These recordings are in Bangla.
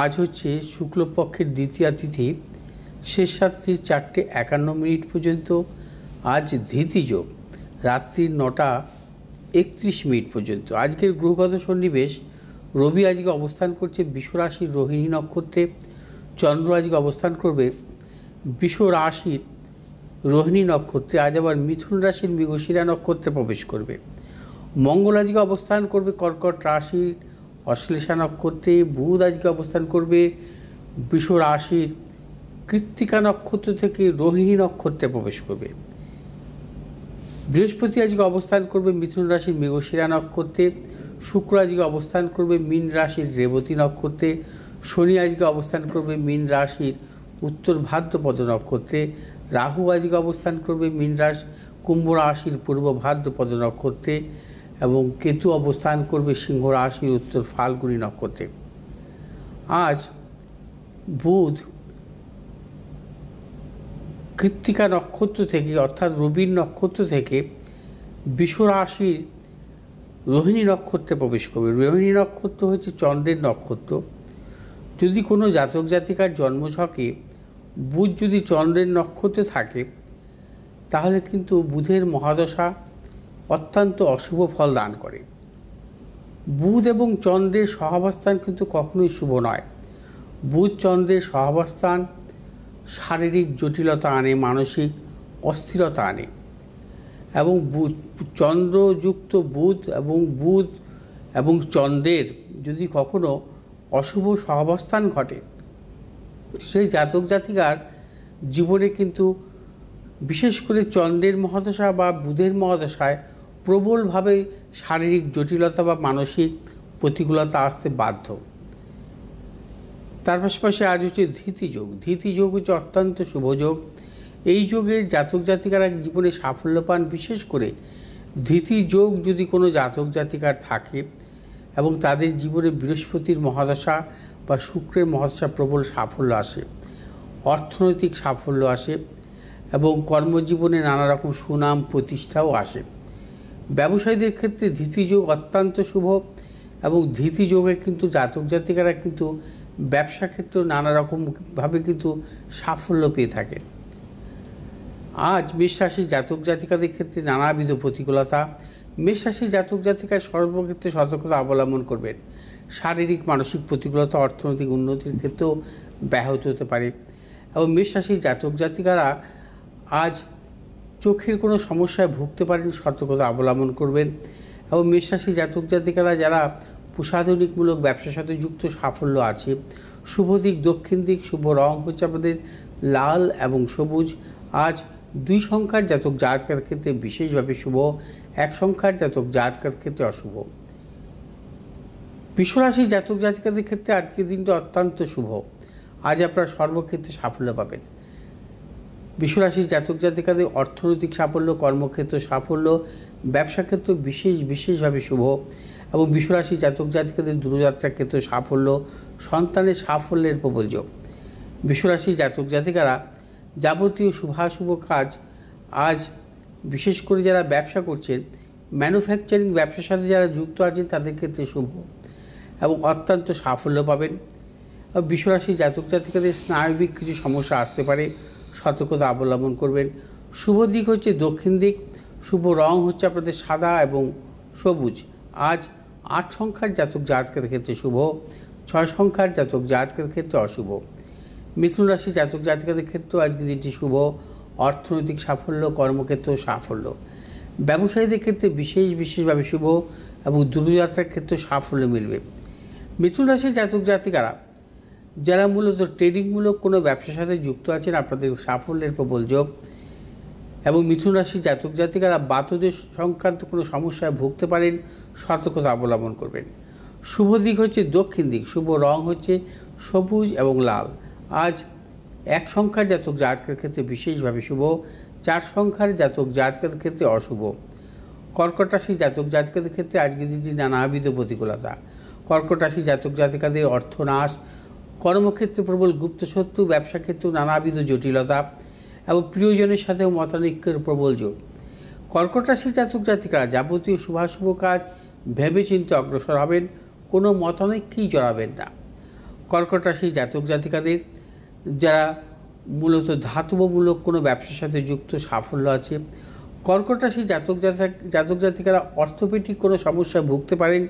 আজ হচ্ছে শুক্লপক্ষের দ্বিতীয়া তিথি, শেষ রাত্রি 4:51 পর্যন্ত। আজ ধীতি যোগ রাত্রি 9:31 পর্যন্ত। আজকের গ্রহগত সন্নিবেশ, রবি আজকে অবস্থান করছে বৃষ রাশির রোহিণী নক্ষত্রে, চন্দ্র আজকে অবস্থান করবে বৃষ রাশির রোহিণী নক্ষত্রে, আজ আবার মিথুন রাশির মৃগশিরা নক্ষত্রে প্রবেশ করবে। মঙ্গল আজকে অবস্থান করবে কর্কট রাশির অশ্লেষা নক্ষত্রে, বুধ আজকে অবস্থান করবে বৃষ রাশির কৃত্তিকা নক্ষত্র থেকে রোহিণী নক্ষত্রে প্রবেশ করবে। বৃহস্পতি আজকে অবস্থান করবে মিথুন রাশির মৃগশিরা নক্ষত্রে, শুক্র আজকে অবস্থান করবে মীন রাশির রেবতী নক্ষত্রে, শনি আজকে অবস্থান করবে মীন রাশির উত্তর ভাদ্রপদ নক্ষত্রে, রাহু আজকে অবস্থান করবে কুম্ভ রাশির পূর্ব ভাদ্রপদ নক্ষত্রে এবং কেতু অবস্থান করবে সিংহ রাশির উত্তর ফাল্গুনী নক্ষত্রে। আজ বুধ কৃত্তিকা নক্ষত্র থেকে অর্থাৎ রবির নক্ষত্র থেকে বৃষ রাশির রোহিণী নক্ষত্রে প্রবেশ করবে। রোহিণী নক্ষত্র হচ্ছে চন্দ্রের নক্ষত্র। যদি কোনো জাতক জাতিকার জন্মছকে বুধ যদি চন্দ্রের নক্ষত্রে থাকে, তাহলে কিন্তু বুধের মহাদশা অত্যন্ত অশুভ ফল দান করে। বুধ এবং চন্দ্রের সহাবস্থান কিন্তু কখনোই শুভ নয়। বুধ চন্দ্রের সহাবস্থান শারীরিক জটিলতা আনে, মানসিক অস্থিরতা আনে এবং চন্দ্রযুক্ত বুধ এবং চন্দ্রের যদি কখনো অশুভ সহাবস্থান ঘটে, সেই জাতক জাতিকার জীবনে কিন্তু বিশেষ করে চন্দ্রের মহাদশা বা বুধের মহাদশায় প্রবলভাবে শারীরিক জটিলতা বা মানসিক প্রতিকূলতা আসতে বাধ্য। তার পাশাপাশি আজ হচ্ছে ধীতি যোগ। ধীতি যোগ হচ্ছে অত্যন্ত শুভ যোগ। এই যোগের জাতক জাতিকারা জীবনে সাফল্য পান। বিশেষ করে ধীতি যোগ যদি কোনো জাতক জাতিকার থাকে এবং তাদের জীবনে বৃহস্পতির মহাদশা বা শুক্রের মহাদশা প্রবল সাফল্য আসে, অর্থনৈতিক সাফল্য আসে এবং কর্মজীবনে নানা রকম সুনাম প্রতিষ্ঠাও আসে। ব্যবসায়ীদের ক্ষেত্রে ধীতি যোগ অত্যন্ত শুভ এবং ধীতি যোগে কিন্তু জাতক জাতিকারা কিন্তু ব্যবসা ক্ষেত্রে নানা রকমভাবে কিন্তু সাফল্য পেয়ে থাকে। আজ মেষ রাশির জাতক জাতিকাদের ক্ষেত্রে নানাবিধ প্রতিকূলতা। মেষ রাশির জাতক জাতিকার সর্বক্ষেত্রে সতর্কতা অবলম্বন করবেন। শারীরিক মানসিক প্রতিকূলতা অর্থনৈতিক উন্নতির ক্ষেত্রেও ব্যাহত হতে পারে এবং মেষ রাশির জাতক জাতিকারা আজ চোখের কোনো সমস্যায় ভুগতে পারেন, সতর্কতা অবলম্বন করবেন। এবং মেষ রাশির জাতক জাতিকারা যারা প্রসাধনিকমূলক ব্যবসার সাথে যুক্ত সাফল্য আছে। শুভ দিক দক্ষিণ দিক, শুভ রং হচ্ছে আপনাদের লাল এবং সবুজ। আজ 2 সংখ্যার জাতক জাতকের ক্ষেত্রে বিশেষভাবে শুভ, 1 সংখ্যার জাতক জাতকের ক্ষেত্রে অশুভ। বৃষ রাশির জাতক জাতিকাদের ক্ষেত্রে আজকের দিনটা অত্যন্ত শুভ। আজ আপনারা সর্বক্ষেত্রে সাফল্য পাবেন। বৃষ রাশির জাতক জাতিকাদের অর্থনৈতিক সাফল্য, কর্মক্ষেত্র সাফল্য, ব্যবসা ক্ষেত্র বিশেষভাবে শুভ এবং বৃষ রাশির জাতক জাতিকাদের দূরযাত্রার ক্ষেত্রে সাফল্য, সন্তানের সাফল্যের প্রবল যোগ। বৃষ রাশির জাতক জাতিকারা যাবতীয় শুভাশুভ কাজ আজ বিশেষ করে যারা ব্যবসা করছেন, ম্যানুফ্যাকচারিং ব্যবসার সাথে যারা যুক্ত আছেন তাদের ক্ষেত্রে শুভ এবং অত্যন্ত সাফল্য পাবেন। বৃষ রাশির জাতক জাতিকাদের স্নায়বিক কিছু সমস্যা আসতে পারে, সতর্কতা অবলম্বন করবেন। শুভ দিক হচ্ছে দক্ষিণ দিক, শুভ রং হচ্ছে আপনাদের সাদা এবং সবুজ। আজ 8 সংখ্যার জাতক জাতকের ক্ষেত্রে শুভ, 6 সংখ্যার জাতক জাতকের ক্ষেত্রে অশুভ। মিথুন রাশির জাতক জাতিকাদের ক্ষেত্রেও আজকে দিনটি শুভ, অর্থনৈতিক সাফল্য, কর্মক্ষেত্র সাফল্য। ব্যবসায়ীদের ক্ষেত্রে বিশেষভাবে শুভ এবং দূরযাত্রার ক্ষেত্রে সাফল্য মিলবে। মিথুন রাশির জাতক জাতিকারা যারা মূলত ট্রেডিংমূলক কোনো ব্যবসার সাথে যুক্ত আছেন, আপনাদের সাফল্যের প্রবল যোগ এবং মিথুন রাশির জাতক জাতিকারা বাতদের সংক্রান্ত কোনো সমস্যায় ভুগতে পারেন, সতর্কতা অবলম্বন করবেন। শুভ দিক হচ্ছে দক্ষিণ দিক, শুভ রং হচ্ছে সবুজ এবং লাল। আজ 1 সংখ্যার জাতক জাতকের ক্ষেত্রে বিশেষভাবে শুভ, 4 সংখ্যার জাতক জাতকের ক্ষেত্রে অশুভ। কর্কট রাশির জাতক জাতিকাদের ক্ষেত্রে আজকের দিনটি নানাবিধ প্রতিকূলতা। কর্কট রাশির জাতক জাতিকাদের অর্থনাশ, কর্মক্ষেত্রে প্রবল গুপ্তশত্রু, ব্যবসা ক্ষেত্রেও নানাবিধ জটিলতা এবং প্রিয়জনের সাথেও মতানৈক্যের প্রবল যোগ। কর্কট রাশির জাতক জাতিকারা যাবতীয় শুভাশুভ কাজ ভেবেচিন্তে অগ্রসর হবেন, কোনো মতানৈক্যেই জড়াবেন না। কর্কট রাশি জাতক জাতিকাদের যারা মূলত ধাতবমূলক কোনো ব্যবসার সাথে যুক্ত সাফল্য আছে। কর্কট রাশি জাতক জাতিকারা অর্থোপেডিক কোনো সমস্যায় ভুগতে পারেন,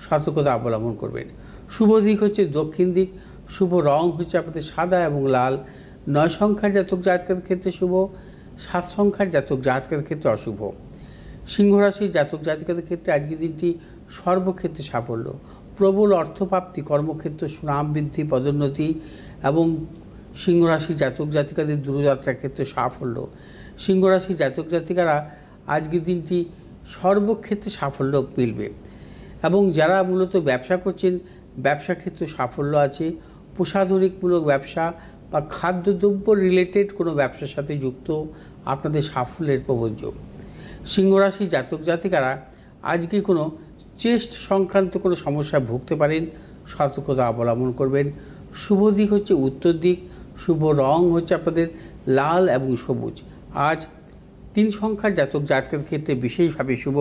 সতর্কতা অবলম্বন করবেন। শুভ দিক হচ্ছে দক্ষিণ দিক, শুভ রং হচ্ছে আপনাদের সাদা এবং লাল। 9 সংখ্যার জাতক জাতিকাদের ক্ষেত্রে শুভ, 7 সংখ্যার জাতক জাতিকাদের ক্ষেত্রে অশুভ। সিংহ রাশির জাতক জাতিকাদের ক্ষেত্রে আজকের দিনটি সর্বক্ষেত্রে সাফল্য, প্রবল অর্থপ্রাপ্তি, কর্মক্ষেত্র সুনাম বৃদ্ধি, পদোন্নতি এবং সিংহ রাশির জাতক জাতিকাদের দূরযাত্রার ক্ষেত্রে সাফল্য। সিংহ রাশির জাতক জাতিকারা আজকের দিনটি সর্বক্ষেত্রে সাফল্য মিলবে এবং যারা মূলত ব্যবসা করছেন ব্যবসা ক্ষেত্রে সাফল্য আছে। প্রসাধনিকমূলক ব্যবসা বা খাদ্যদ্রব্য রিলেটেড কোনো ব্যবসার সাথে যুক্ত আপনাদের সাফল্যের প্রবল যোগ। সিংহ রাশির জাতক জাতিকারা আজকে কোনো চেস্ট সংক্রান্ত কোনো সমস্যায় ভুগতে পারেন, সতর্কতা অবলম্বন করবেন। শুভ দিক হচ্ছে উত্তর দিক, শুভ রং হচ্ছে আপনাদের লাল এবং সবুজ। আজ 3 সংখ্যার জাতক জাতকের ক্ষেত্রে বিশেষভাবে শুভ,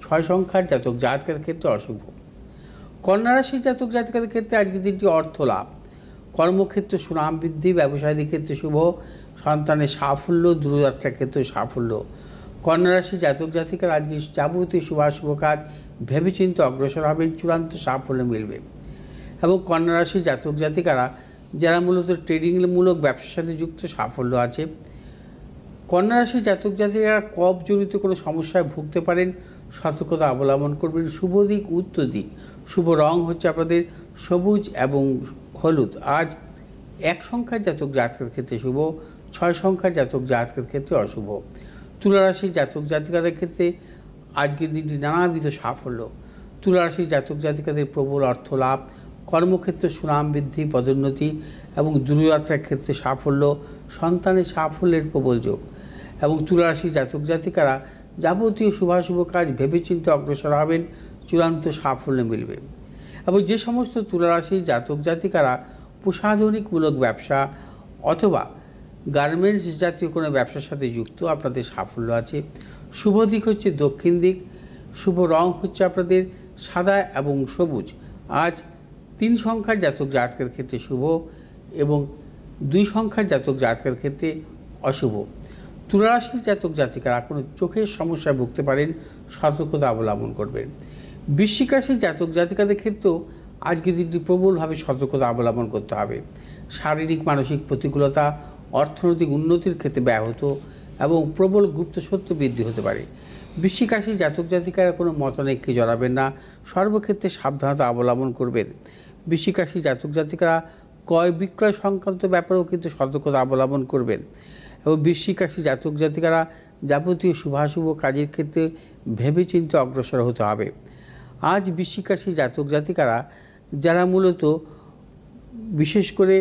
6 সংখ্যার জাতক জাতকের ক্ষেত্রে অশুভ। কন্যা রাশির জাতক জাতিকাদের ক্ষেত্রে আজকের দিনটি অর্থ লাভ, কর্মক্ষেত্রে সুনাম বৃদ্ধি, ব্যবসায়ীদের ক্ষেত্রে শুভ, সন্তানের সাফল্য, দূরযাত্রার ক্ষেত্রে সাফল্য। কন্যা রাশির জাতক জাতিকার আজকে যাবতীয় শুভ কাজ ভেবেচিন্তে অগ্রসর হবেন, চূড়ান্ত সাফল্য মিলবে। এবং কন্যা রাশির জাতক জাতিকারা যারা মূলত ট্রেডিংমূলক ব্যবসার সাথে যুক্ত সাফল্য আছে। কন্যা রাশির জাতক জাতিকারা কফজনিত কোনো সমস্যায় ভুগতে পারেন, সতর্কতা অবলম্বন করবেন। শুভ দিক উত্তর দিক, শুভ রং হচ্ছে আপনাদের সবুজ এবং হলুদ। আজ 1 সংখ্যার জাতক জাতকের ক্ষেত্রে শুভ, 6 সংখ্যার জাতক জাতকের ক্ষেত্রে অশুভ। তুলা রাশির জাতক জাতিকাদের ক্ষেত্রে আজকের দিনটি নানাবিধ সাফল্য। তুলা রাশির জাতক জাতিকাদের প্রবল অর্থ লাভ, কর্মক্ষেত্রে সুনাম বৃদ্ধি, পদোন্নতি এবং দূরযাত্রার ক্ষেত্রে সাফল্য, সন্তানের সাফল্যের প্রবল যোগ। এবং তুলা রাশির জাতক জাতিকারা যাবতীয় শুভ কাজ ভেবেচিন্তে অগ্রসর হবেন, চূড়ান্ত সাফল্য মিলবে। এবং যে সমস্ত তুলা রাশির জাতক জাতিকারা প্রসাধনিকমূলক ব্যবসা অথবা গার্মেন্টস জাতীয় কোনো ব্যবসার সাথে যুক্ত আপনাদের সাফল্য আছে। শুভ দিক হচ্ছে দক্ষিণ দিক, শুভ রং হচ্ছে আপনাদের সাদা এবং সবুজ। আজ 3 সংখ্যার জাতক জাতকের ক্ষেত্রে শুভ এবং 2 সংখ্যার জাতক জাতকের ক্ষেত্রে অশুভ। তুলা রাশির জাতক জাতিকারা কোনো চোখের সমস্যায় ভুগতে পারেন, সতর্কতা অবলম্বন করবেন। বৃশ্চিক রাশির জাতক জাতিকাদের ক্ষেত্রেও আজকের দিনটি প্রবলভাবে সতর্কতা অবলম্বন করতে হবে। শারীরিক মানসিক প্রতিকূলতা, অর্থনৈতিক উন্নতির ক্ষেত্রে ব্যাহত এবং প্রবল গুপ্ত সত্য বৃদ্ধি হতে পারে। বৃশ্চিক রাশির জাতক জাতিকারা কোনো মতানৈক্যে জড়াবেন না, সর্বক্ষেত্রে সাবধানতা অবলম্বন করবেন। বৃশ্চিক রাশির জাতক জাতিকারা ক্রয় বিক্রয় সংক্রান্ত ব্যাপারেও কিন্তু সতর্কতা অবলম্বন করবেন। এবং বৃশ্চিক রাশির জাতক জাতিকারা যাবতীয় শুভ কাজের ক্ষেত্রে ভেবেচিন্তে অগ্রসর হতে হবে। আজ বৃশ্চিক রাশির জাতক জাতিকারা যারা মূলত বিশেষ করে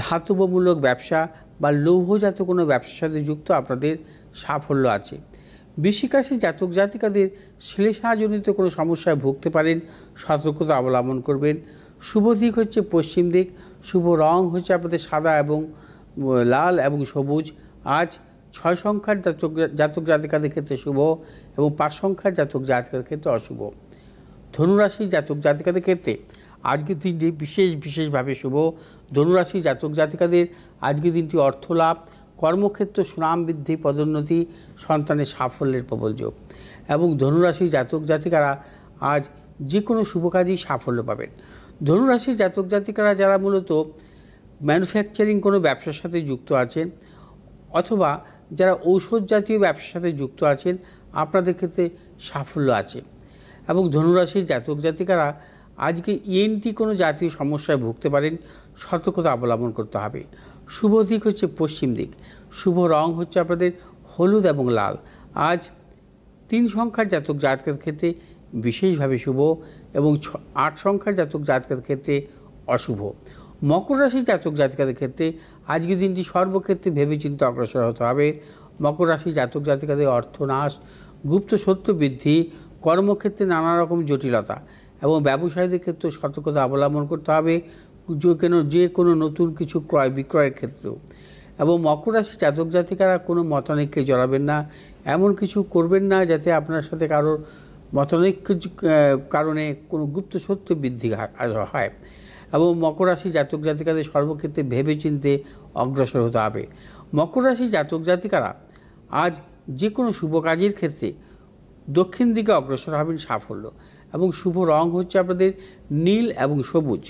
ধাতবমূলক ব্যবসা বা লৌহজাত কোনো ব্যবসার সাথে যুক্ত আপনাদের সাফল্য আছে। বৃশ্চিক রাশির জাতক জাতিকাদের শ্লেষাজনিত কোনো সমস্যায় ভুগতে পারেন, সতর্কতা অবলম্বন করবেন। শুভ দিক হচ্ছে পশ্চিম দিক, শুভ রং হচ্ছে আপনাদের সাদা এবং লাল এবং সবুজ। আজ 6 সংখ্যার জাতক জাতিকাদের ক্ষেত্রে শুভ এবং 5 সংখ্যার জাতক জাতিকাদের ক্ষেত্রে অশুভ। ধনুরাশির জাতক জাতিকাদের ক্ষেত্রে আজকের দিনটি বিশেষভাবে শুভ। ধনুরাশির জাতক জাতিকাদের আজকের দিনটি অর্থ লাভ, কর্মক্ষেত্র সুনাম বৃদ্ধি, পদোন্নতি, সন্তানের সাফল্যের প্রবল যোগ। এবং ধনুরাশির জাতক জাতিকারা আজ যে কোনো শুভ কাজেই সাফল্য পাবেন। ধনুরাশির জাতক জাতিকারা যারা মূলত ম্যানুফ্যাকচারিং কোনো ব্যবসার সাথে যুক্ত আছেন অথবা যারা ঔষধ জাতীয় ব্যবসার সাথে যুক্ত আছেন আপনাদের ক্ষেত্রে সাফল্য আছে। এবং ধনুরাশির জাতক জাতিকারা আজকে ইএনটি কোনো জাতীয় সমস্যায় ভুগতে পারেন, সতর্কতা অবলম্বন করতে হবে। শুভ দিক হচ্ছে পশ্চিম দিক, শুভ রং হচ্ছে আপনাদের হলুদ এবং লাল। আজ 3 সংখ্যার জাতক জাতকের ক্ষেত্রে বিশেষভাবে শুভ এবং 8 সংখ্যার জাতক জাতকের ক্ষেত্রে অশুভ। মকর রাশির জাতক জাতিকাদের ক্ষেত্রে আজকের দিনটি সর্বক্ষেত্রে ভেবেচিন্তে অগ্রসর হতে হবে। মকর রাশির জাতক জাতিকাদের অর্থনাশ, গুপ্ত সত্য বৃদ্ধি, কর্মক্ষেত্রে নানা রকম জটিলতা এবং ব্যবসায়ীদের ক্ষেত্রে সতর্কতা অবলম্বন করতে হবে যে কোনো নতুন কিছু ক্রয় বিক্রয়ের ক্ষেত্রেও। এবং মকর রাশির জাতক জাতিকারা কোনো মতানৈক্যে জড়াবেন না, এমন কিছু করবেন না যাতে আপনার সাথে কারোর মতানৈক্যের কারণে কোনো গুপ্ত সত্য বৃদ্ধি হয়। এবং মকর রাশি জাতক জাতিকাদের সর্বক্ষেত্রে ভেবেচিন্তে অগ্রসর হতে হবে। মকর রাশি জাতক জাতিকারা আজ যে কোনো শুভ কাজের ক্ষেত্রে দক্ষিণ দিকে অগ্রসর হবেন সাফল্য, এবং শুভ রং হচ্ছে আপনাদের নীল এবং সবুজ।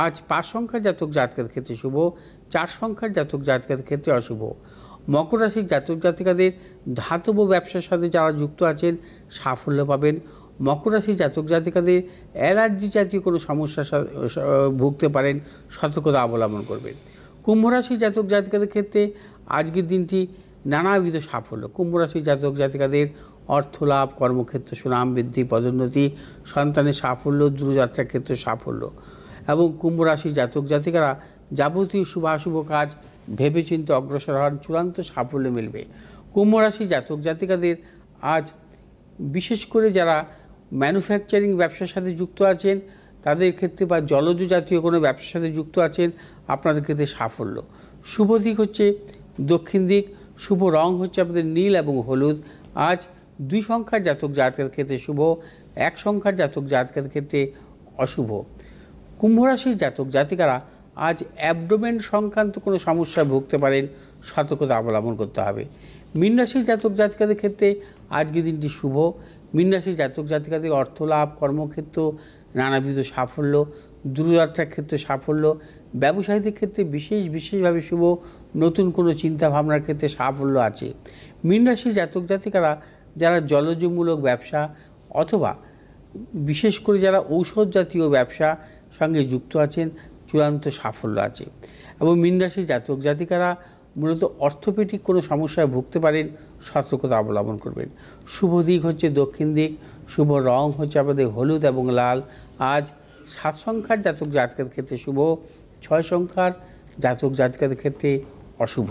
আজ 5 সংখ্যার জাতক জাতিকাদের ক্ষেত্রে শুভ, 4 সংখ্যার জাতক জাতিকাদের ক্ষেত্রে অশুভ। মকর রাশির জাতক জাতিকাদের ধাতব ব্যবসার সাথে যারা যুক্ত আছেন সাফল্য পাবেন। মকর রাশির জাতক জাতিকাদের অ্যালার্জি জাতীয় কোনো সমস্যার ভুগতে পারেন, সতর্কতা অবলম্বন করবেন। কুম্ভ রাশির জাতক জাতিকাদের ক্ষেত্রে আজকের দিনটি নানাবিধ সাফল্য। কুম্ভ রাশির জাতক জাতিকাদের অর্থলাভ, কর্মক্ষেত্র সুনাম বৃদ্ধি, পদোন্নতি, সন্তানের সাফল্য, দূরযাত্রার ক্ষেত্রে সাফল্য। এবং কুম্ভ রাশির জাতক জাতিকারা যাবতীয় শুভাশুভ কাজ ভেবেচিন্তে অগ্রসর হন, চূড়ান্ত সাফল্য মিলবে। কুম্ভ রাশির জাতক জাতিকাদের আজ বিশেষ করে যারা ম্যানুফ্যাকচারিং ব্যবসার সাথে যুক্ত আছেন তাদের ক্ষেত্রে, বা জলজ জাতীয় কোনো ব্যবসার সাথে যুক্ত আছেন, আপনাদের ক্ষেত্রে সাফল্য। শুভ দিক হচ্ছে দক্ষিণ দিক, শুভ রং হচ্ছে আপনাদের নীল এবং হলুদ। আজ 2 সংখ্যার জাতক জাতকের ক্ষেত্রে শুভ, 1 সংখ্যার জাতক জাতকের ক্ষেত্রে অশুভ। কুম্ভ রাশির জাতক জাতিকারা আজ অ্যাবডোমেন সংক্রান্ত কোনো সমস্যায় ভুগতে পারেন, সতর্কতা অবলম্বন করতে হবে। মীন রাশির জাতক জাতিকাদের ক্ষেত্রে আজকের দিনটি শুভ। মীন রাশির জাতক জাতিকাদের অর্থলাভ, কর্মক্ষেত্র নানাবিধ সাফল্য, দূরযাত্রার ক্ষেত্রে সাফল্য, ব্যবসায়ীদের ক্ষেত্রে বিশেষভাবে শুভ, নতুন কোনো চিন্তা ভাবনার ক্ষেত্রে সাফল্য আছে। মীন রাশির জাতক জাতিকারা যারা জলজমূলক ব্যবসা অথবা বিশেষ করে যারা ঔষধ জাতীয় ব্যবসা সঙ্গে যুক্ত আছেন, চূড়ান্ত সাফল্য আছে। এবং মীন রাশির জাতক জাতিকারা মূলত অর্থোপেডিক কোনো সমস্যায় ভুগতে পারেন, সতর্কতা অবলম্বন করবেন। শুভ দিক হচ্ছে দক্ষিণ দিক, শুভ রং হচ্ছে আপনাদের হলুদ এবং লাল। আজ 7 সংখ্যার জাতক জাতিকাদের ক্ষেত্রে শুভ, 6 সংখ্যার জাতক জাতিকাদের ক্ষেত্রে অশুভ।